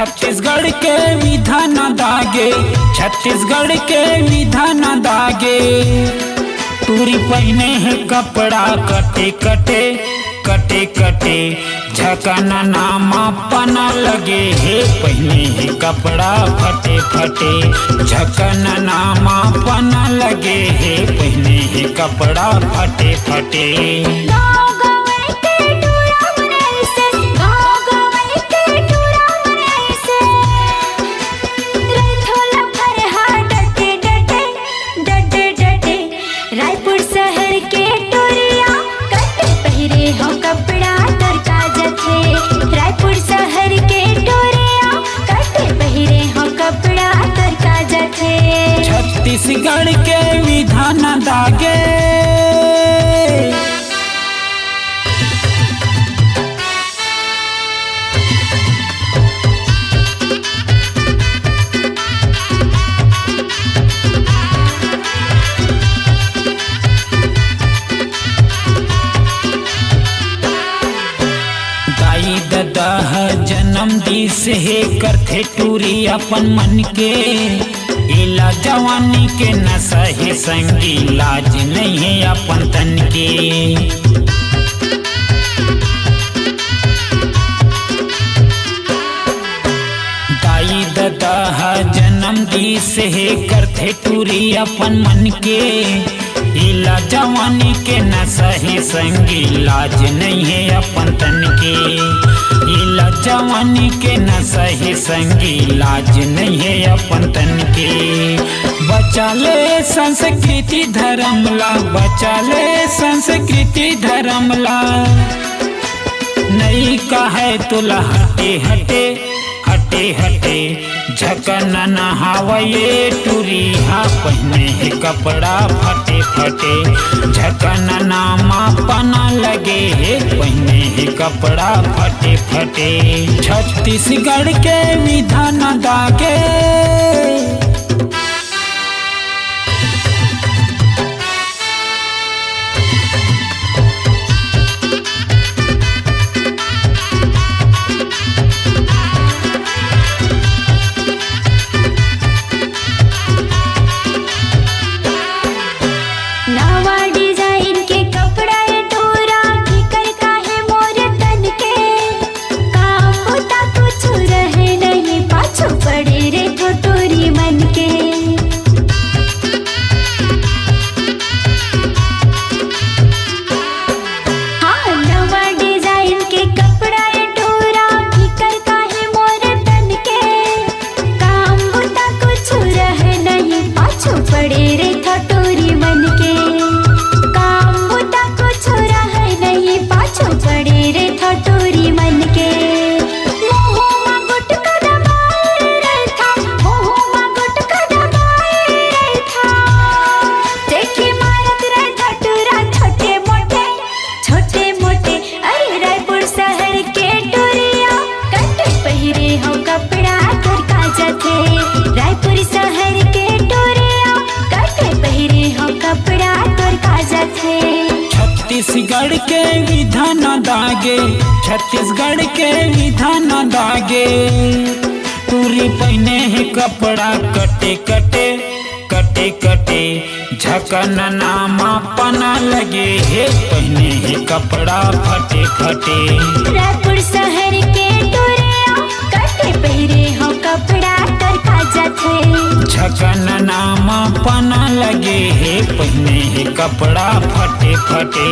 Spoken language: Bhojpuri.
छत्तीसगढ़ के विधान दागे, छत्तीसगढ़ के विधान दागे। टूरी पहने है कपड़ा कटे कटे कटे कटे, झकना नामा पना लगे है। पहने है कपड़ा फटे फटे, झकना नामा पना लगे है। पहने है कपड़ा फटे फटे। रायपुर शहर के टोरिया कटे पहिरे हो कपड़ा तरका जथे। रायपुर शहर के टोरिया कटे पहिरे हो कपड़ा तरका जथे। छत्तीसगढ़ के विधान दागे, दह जन्म दिस है करथे टूरी अपन मन के। इला जवानी के नशा है संगी, लाज नहीं है अपन तन के। दाई दह जन्म दिस है करथे टूरी अपन मन के। इला जवानी के नशा है संगी, लाज नहीं है अपन तन के। इला जवानी के नशा है संगी, लाज नहीं है अपन तन के। बचा ले संस्कृति धर्मला, बचा ले संस्कृति धर्मला। नहीं कहे तुला हटे हटे हटे हटे, झकना नहावे टूरी हा। पहने है कपड़ा फटे फटे, झकना नामा पना लगे है। पहने है कपड़ा फटे फटे। छत्तीसगढ़ के विधान दागे, छत्तीसगढ़ के विधान दागे, छत्तीसगढ़ के विधान दागे। टूरी पहने है कपड़ा कटे कटे कटे कटे, झकना नामा पना लगे है। पहने है कपड़ा फटे फटे। रायपुर शहर के टोरिया कटे पहिरे हो कपड़ा तरका जथे। झकना नामा पना लगे है। पहने है कपड़ा फटे फटे।